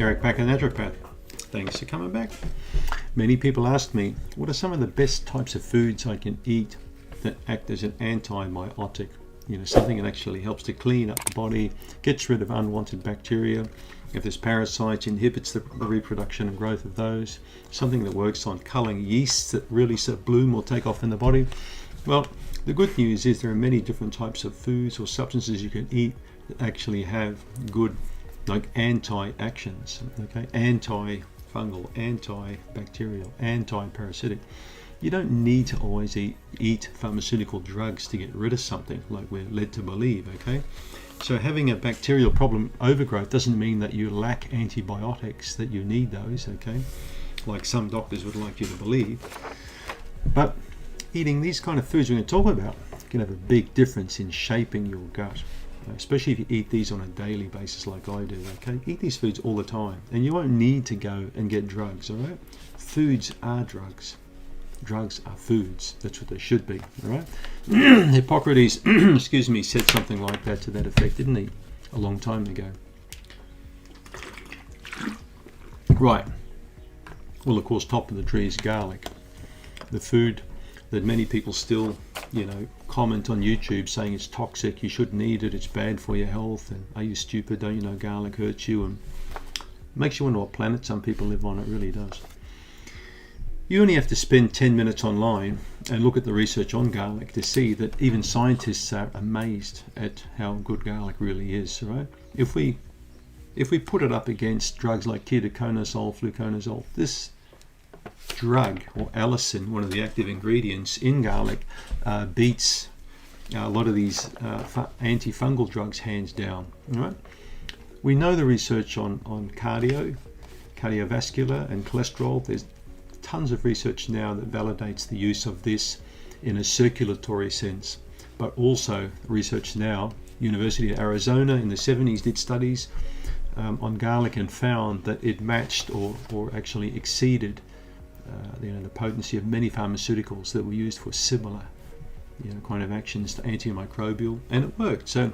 Eric, Baker, naturopath. Thanks for coming back. Many people ask me, what are some of the best types of foods I can eat that act as an antibiotic? You know, something that actually helps to clean up the body, gets rid of unwanted bacteria. If there's parasites, inhibits the reproduction and growth of those. Something that works on culling yeasts that really sort of bloom or take off in the body. Well, the good news is there are many different types of foods or substances you can eat that actually have good, like anti-actions, okay? Anti-fungal, antibacterial, anti-parasitic. You don't need to always eat pharmaceutical drugs to get rid of something like we're led to believe, okay? So having a bacterial problem overgrowth doesn't mean that you lack antibiotics, that you need those, okay? Like some doctors would like you to believe. But eating these kind of foods we're going to talk about can have a big difference in shaping your gut, especially if you eat these on a daily basis like I do, okay? Eat these foods all the time and you won't need to go and get drugs, all right? Foods are drugs. Drugs are foods. That's what they should be, all right? Hippocrates, excuse me, said something like that to that effect, didn't he? A long time ago. Right. Well, of course, top of the tree is garlic. The food that many people still, you know, comment on YouTube saying it's toxic, you shouldn't eat it, it's bad for your health, and are you stupid, don't you know garlic hurts you, and makes you wonder what planet some people live on. It really does. You only have to spend 10 minutes online and look at the research on garlic to see that even scientists are amazed at how good garlic really is, right? If we put it up against drugs like ketoconazole, fluconazole, this drug, or allicin, one of the active ingredients in garlic, beats a lot of these antifungal drugs hands down, right? We know the research on cardiovascular and cholesterol. There's tons of research now that validates the use of this in a circulatory sense, but also research now, University of Arizona in the 70s did studies on garlic and found that it matched or actually exceeded the potency of many pharmaceuticals that were used for similar kind of actions to antimicrobial, and it worked. So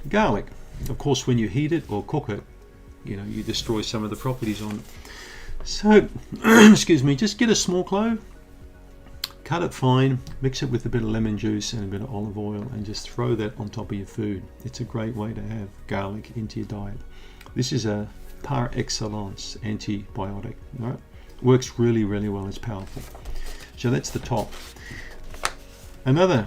garlic, of course, when you heat it or cook it, you destroy some of the properties on it. So, excuse me, just get a small clove, cut it fine, mix it with a bit of lemon juice and a bit of olive oil, and just throw that on top of your food. It's a great way to have garlic into your diet. This is a par excellence antibiotic, right? Works really, really well. It's powerful. So that's the top. Another,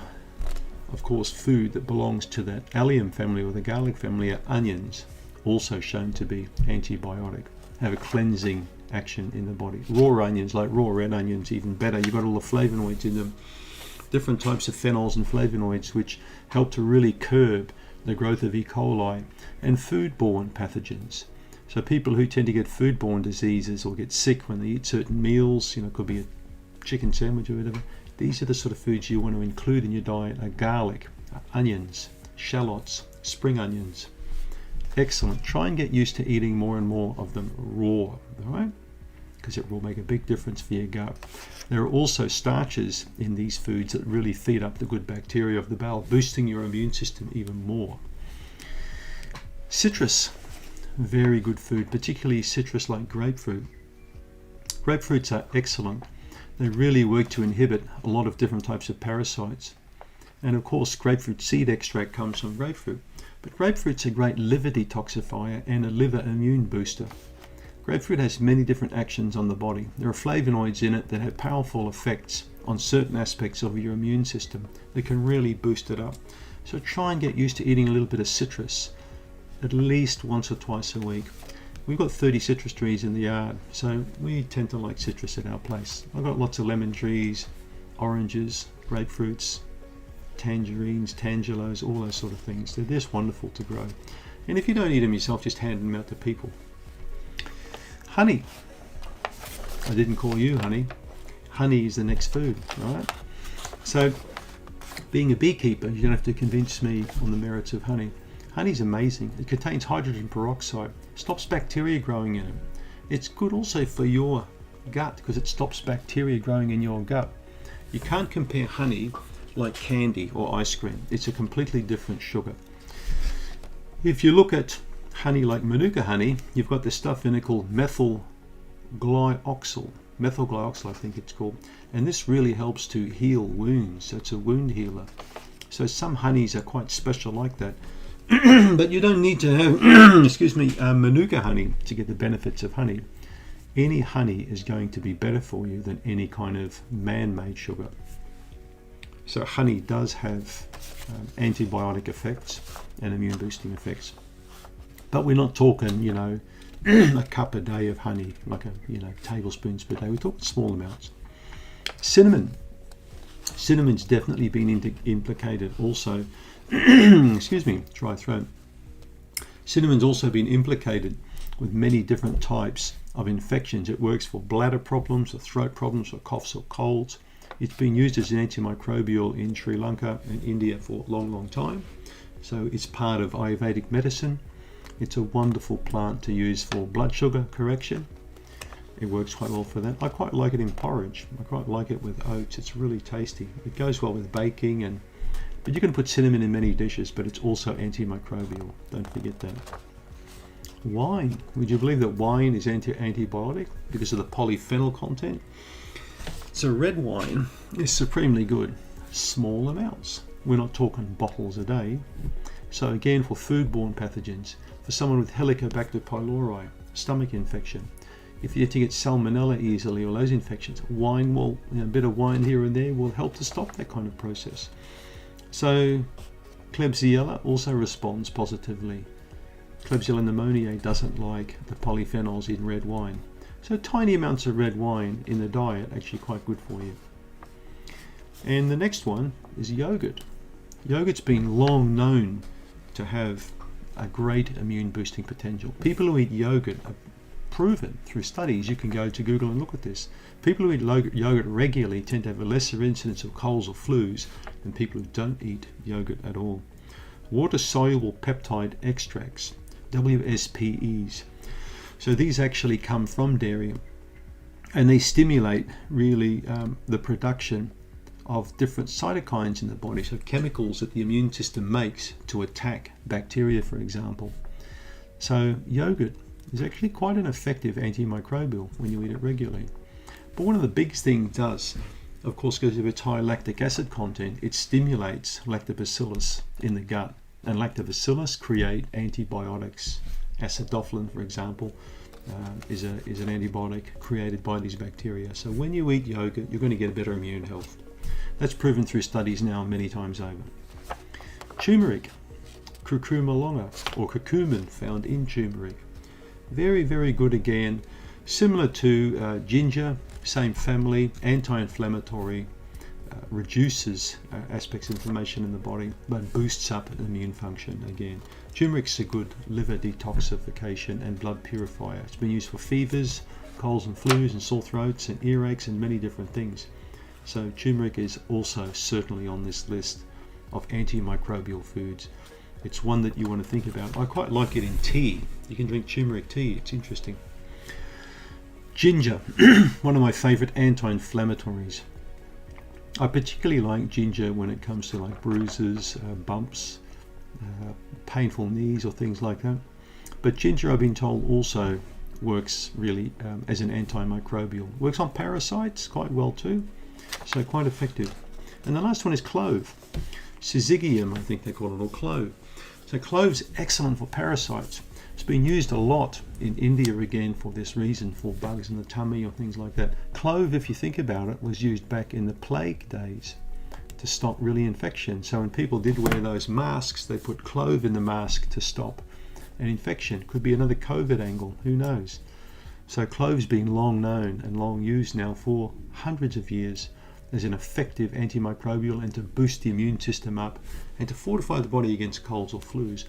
of course, food that belongs to that allium family or the garlic family are onions, also shown to be antibiotic, have a cleansing action in the body. Raw onions, like raw red onions, even better. You've got all the flavonoids in them, different types of phenols and flavonoids which help to really curb the growth of E. coli and foodborne pathogens. So people who tend to get foodborne diseases or get sick when they eat certain meals, it could be a chicken sandwich or whatever, these are the sort of foods you want to include in your diet: garlic, onions, shallots, spring onions. Excellent. Try and get used to eating more and more of them raw, all right? Because it will make a big difference for your gut. There are also starches in these foods that really feed up the good bacteria of the bowel, boosting your immune system even more. Citrus, very good food, particularly citrus like grapefruit. Grapefruits are excellent. They really work to inhibit a lot of different types of parasites. And of course, grapefruit seed extract comes from grapefruit. But grapefruit's a great liver detoxifier and a liver immune booster. Grapefruit has many different actions on the body. There are flavonoids in it that have powerful effects on certain aspects of your immune system that can really boost it up. So try and get used to eating a little bit of citrus at least once or twice a week. We've got 30 citrus trees in the yard, so we tend to like citrus at our place. I've got lots of lemon trees, oranges, grapefruits, tangerines, tangelos, all those sort of things. They're just wonderful to grow. And if you don't eat them yourself, just hand them out to people. Honey. I didn't call you honey. Honey is the next food, right? So, being a beekeeper, you don't have to convince me on the merits of honey. Honey's amazing. It contains hydrogen peroxide, stops bacteria growing in it. It's good also for your gut because it stops bacteria growing in your gut. You can't compare honey like candy or ice cream. It's a completely different sugar. If you look at honey like Manuka honey, you've got this stuff in it called methyl glyoxal, I think it's called, and this really helps to heal wounds. So it's a wound healer. So some honeys are quite special like that. But you don't need to have excuse me, Manuka honey to get the benefits of honey. Any honey is going to be better for you than any kind of man-made sugar. So honey does have antibiotic effects and immune boosting effects. But we're not talking, you know, a cup a day of honey, like tablespoons per day. We're talking small amounts. Cinnamon's definitely been implicated also. Excuse me, dry throat. Cinnamon's also been implicated with many different types of infections. It works for bladder problems, or throat problems, or coughs or colds. It's been used as an antimicrobial in Sri Lanka and India for a long, long time. So it's part of Ayurvedic medicine. It's a wonderful plant to use for blood sugar correction. It works quite well for that. I quite like it in porridge. I quite like it with oats. It's really tasty. It goes well with baking, but you can put cinnamon in many dishes, but it's also antimicrobial. Don't forget that. Wine. Would you believe that wine is antibiotic because of the polyphenol content? So red wine is supremely good. Small amounts. We're not talking bottles a day. So again, for foodborne pathogens, for someone with Helicobacter pylori, stomach infection, if you get salmonella easily or those infections, wine will, a bit of wine here and there will help to stop that kind of process. So Klebsiella also responds positively. Klebsiella pneumoniae doesn't like the polyphenols in red wine. So tiny amounts of red wine in the diet actually quite good for you. And the next one is yogurt. Yogurt's been long known to have a great immune boosting potential. People who eat yogurt are proven through studies. You can go to Google and look at this. People who eat yogurt regularly tend to have a lesser incidence of colds or flus than people who don't eat yogurt at all. Water-soluble peptide extracts, WSPEs. So these actually come from dairy, and they stimulate really the production of different cytokines in the body, so chemicals that the immune system makes to attack bacteria, for example. So yogurt is actually quite an effective antimicrobial when you eat it regularly. But one of the biggest things it does, of course, because of its high lactic acid content, it stimulates lactobacillus in the gut, and lactobacillus create antibiotics. Acidophilin, for example, is an antibiotic created by these bacteria. So when you eat yogurt, you're going to get a better immune health. That's proven through studies now many times over. Turmeric, curcuma longa, or curcumin, found in turmeric. Very, very good again. Similar to ginger, same family, anti-inflammatory, reduces aspects of inflammation in the body, but boosts up immune function again. Turmeric's a good liver detoxification and blood purifier. It's been used for fevers, colds and flus and sore throats and earaches and many different things. So turmeric is also certainly on this list of antimicrobial foods. It's one that you want to think about. I quite like it in tea. You can drink turmeric tea. It's interesting. Ginger, one of my favorite anti-inflammatories. I particularly like ginger when it comes to like bruises, bumps, painful knees or things like that. But ginger, I've been told, also works really as an antimicrobial. Works on parasites quite well too, so quite effective. And the last one is clove. Syzygium, I think they call it, or clove. So clove's excellent for parasites. It's been used a lot in India again for this reason, for bugs in the tummy or things like that. Clove, if you think about it, was used back in the plague days to stop really infection. So when people did wear those masks, they put clove in the mask to stop an infection. Could be another COVID angle, who knows? So clove's been long known and long used now for hundreds of years as an effective antimicrobial and to boost the immune system up and to fortify the body against colds or flus.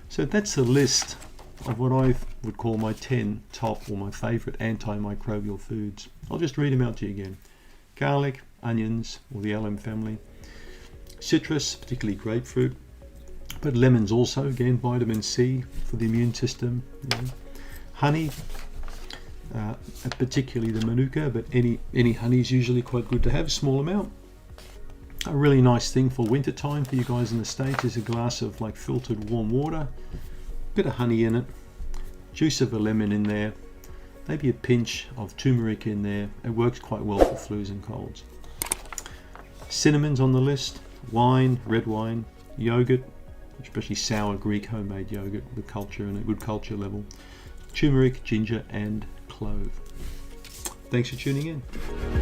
So that's a list of what I would call my 10 top or my favorite antimicrobial foods. I'll just read them out to you again. Garlic, onions, or the alum family. Citrus, particularly grapefruit. But lemons also, again, vitamin C for the immune system. Honey, particularly the manuka, but any honey is usually quite good to have, a small amount. A really nice thing for winter time for you guys in the States is a glass of like filtered warm water, bit of honey in it, juice of a lemon in there, maybe a pinch of turmeric in there. It works quite well for flus and colds. Cinnamon's on the list, wine, red wine, yogurt, especially sour Greek homemade yogurt with culture and a good culture level, turmeric, ginger and clove. Thanks for tuning in.